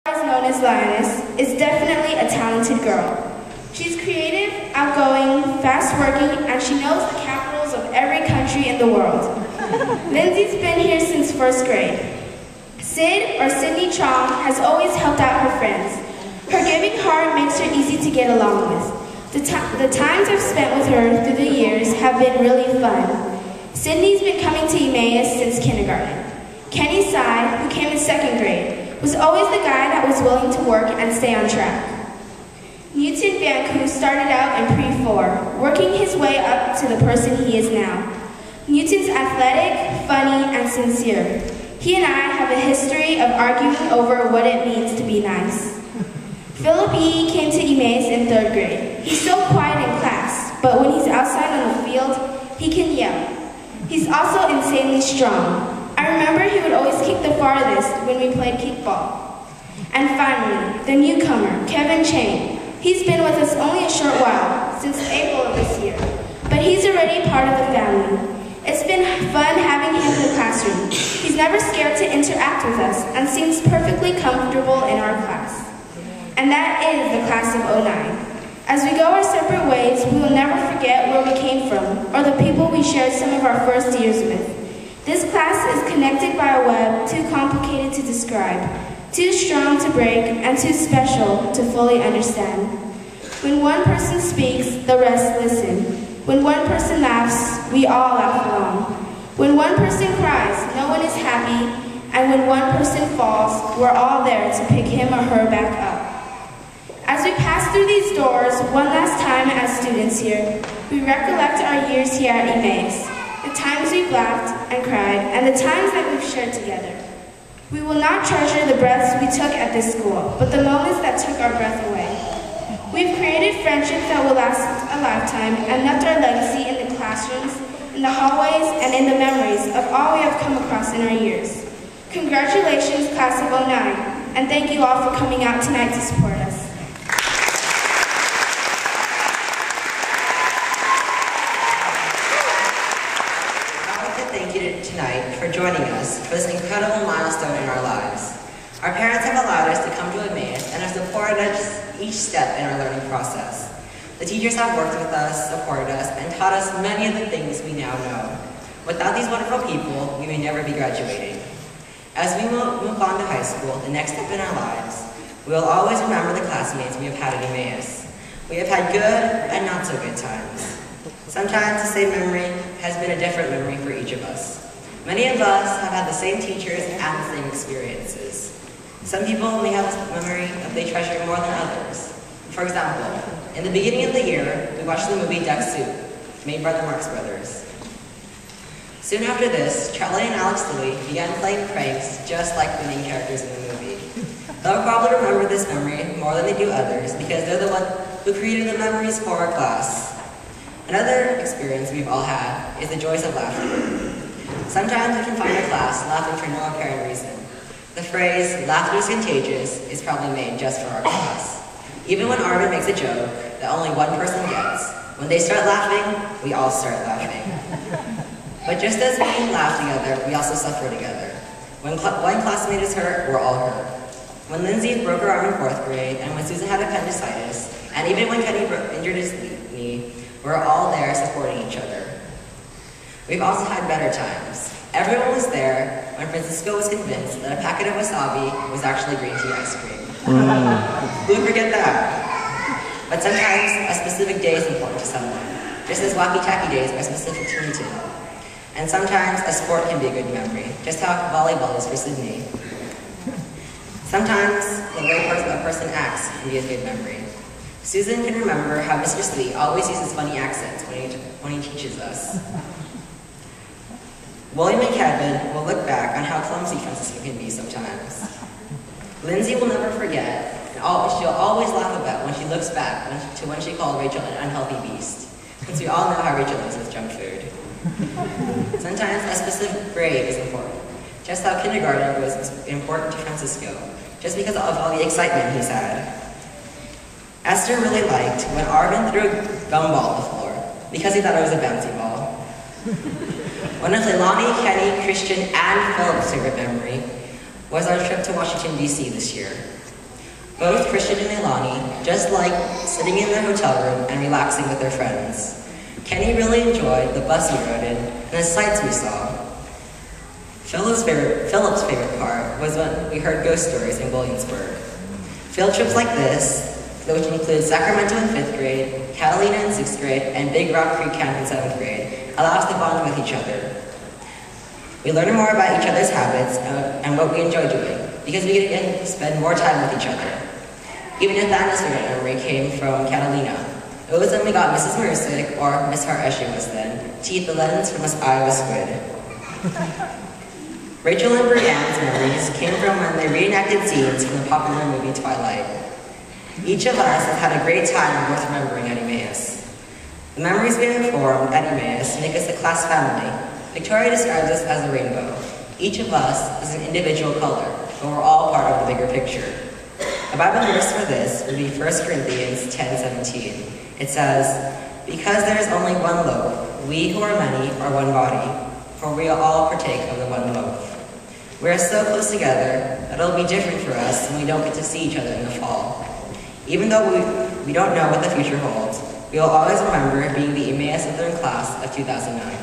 Known as Lioness, is definitely a talented girl. She's creative, outgoing, fast-working, and she knows the capitals of every country in the world. Lindsay's been here since first grade. Sid, or Sydney Chong, has always helped out her friends. Her giving heart makes her easy to get along with. The times I've spent with her through the years have been really fun. Sydney's been coming to Emmaus since kindergarten. Kenny Sai, who came in second grade, was always the guy that was willing to work and stay on track. Newton Vanku started out in pre-4, working his way up to the person he is now. Newton's athletic, funny, and sincere. He and I have a history of arguing over what it means to be nice. Philip E. came to Emmaus in 3rd grade. He's so quiet in class, but when he's outside on the field, he can yell. He's also insanely strong. I remember he would always kick the farthest when we played kickball. And finally, the newcomer, Kevin Chang. He's been with us only a short while, since April of this year, but he's already part of the family. It's been fun having him in the classroom. He's never scared to interact with us and seems perfectly comfortable in our class. And that is the class of '09. As we go our separate ways, we will never forget where we came from or the people we shared some of our first years with. This class is connected by a web too complicated to describe, too strong to break, and too special to fully understand. When one person speaks, the rest listen. When one person laughs, we all laugh along. When one person cries, no one is happy, and when one person falls, we're all there to pick him or her back up. As we pass through these doors one last time as students here, we recollect our years here at Emmaus. The times we've laughed and cried, and the times that we've shared together. We will not treasure the breaths we took at this school, but the moments that took our breath away. We've created friendships that will last a lifetime and left our legacy in the classrooms, in the hallways, and in the memories of all we have come across in our years. Congratulations, class of '09, and thank you all for coming out tonight to support us. Tonight for joining us for this incredible milestone in our lives. Our parents have allowed us to come to Emmaus and have supported us each step in our learning process. The teachers have worked with us, supported us, and taught us many of the things we now know. Without these wonderful people, we may never be graduating. As we move on to high school, the next step in our lives, we will always remember the classmates we have had at Emmaus. We have had good and not so good times. Sometimes the same memory has been a different memory for each of us. Many of us have had the same teachers and the same experiences. Some people may have a memory that they treasure more than others. For example, in the beginning of the year, we watched the movie Duck Soup, made by the Marx Brothers. Soon after this, Charlie and Alex Louis began playing pranks just like the main characters in the movie. They'll probably remember this memory more than they do others because they're the ones who created the memories for our class. Another experience we've all had is the joys of laughter. Sometimes we can find our class laughing for no apparent reason. The phrase, laughter is contagious, is probably made just for our class. Even when Arvin makes a joke that only one person gets, when they start laughing, we all start laughing. But just as we laugh together, we also suffer together. When one classmate is hurt, we're all hurt. When Lindsay broke her arm in 4th grade, and when Susan had appendicitis, and even when Kenny injured his knee, we're all there supporting each other. We've also had better times. Everyone was there when Francisco was convinced that a packet of wasabi was actually green tea ice cream. Who would forget that? But sometimes a specific day is important to someone, just as Wacky Tacky days are specific to Newton. And sometimes a sport can be a good memory, just how volleyball is for Sydney. Sometimes the way a person acts can be a good memory. Susan can remember how Mr. Sweet always uses funny accents when he teaches us. William and Kevin will look back on how clumsy Francisco can be sometimes. Lindsay will never forget, and she'll always laugh about when she looks back to when she called Rachel an unhealthy beast, since we all know how Rachel is with junk food. Sometimes a specific grade is important, just how kindergarten was important to Francisco, just because of all the excitement he's had. Esther really liked when Arvin threw a gumball at the floor, because he thought it was a bouncy ball. One of Leilani, Kenny, Christian, and Philip's favorite memory was our trip to Washington, D.C. this year. Both Christian and Leilani just liked sitting in their hotel room and relaxing with their friends. Kenny really enjoyed the bus we rode in and the sights we saw. Philip's favorite part was when we heard ghost stories in Williamsburg. Field trips like this, which include Sacramento in 5th grade, Catalina in 6th grade, and Big Rock Creek Camp in 7th grade, allow us to bond with each other. We learn more about each other's habits and what we enjoy doing, because we get to spend more time with each other. Even Nathaniel's favorite memory came from Catalina. It was when we got Mrs. Marisic, or Miss Hart as she was then, to eat the lens from Miss Iowa squid. Rachel and Brianne's memories came from when they reenacted scenes from the popular movie Twilight. Each of us has had a great time worth remembering at Emmaus. The memories we have formed at Emmaus make us a class family. Victoria describes us as a rainbow. Each of us is an individual color, but we're all part of the bigger picture. The Bible verse for this would be 1 Corinthians 10:17. It says, "Because there is only one loaf, we who are many are one body, for we all partake of the one loaf." We are so close together that it'll be different for us when we don't get to see each other in the fall. Even though we don't know what the future holds, we will always remember being the Emmaus Lutheran class of 2009.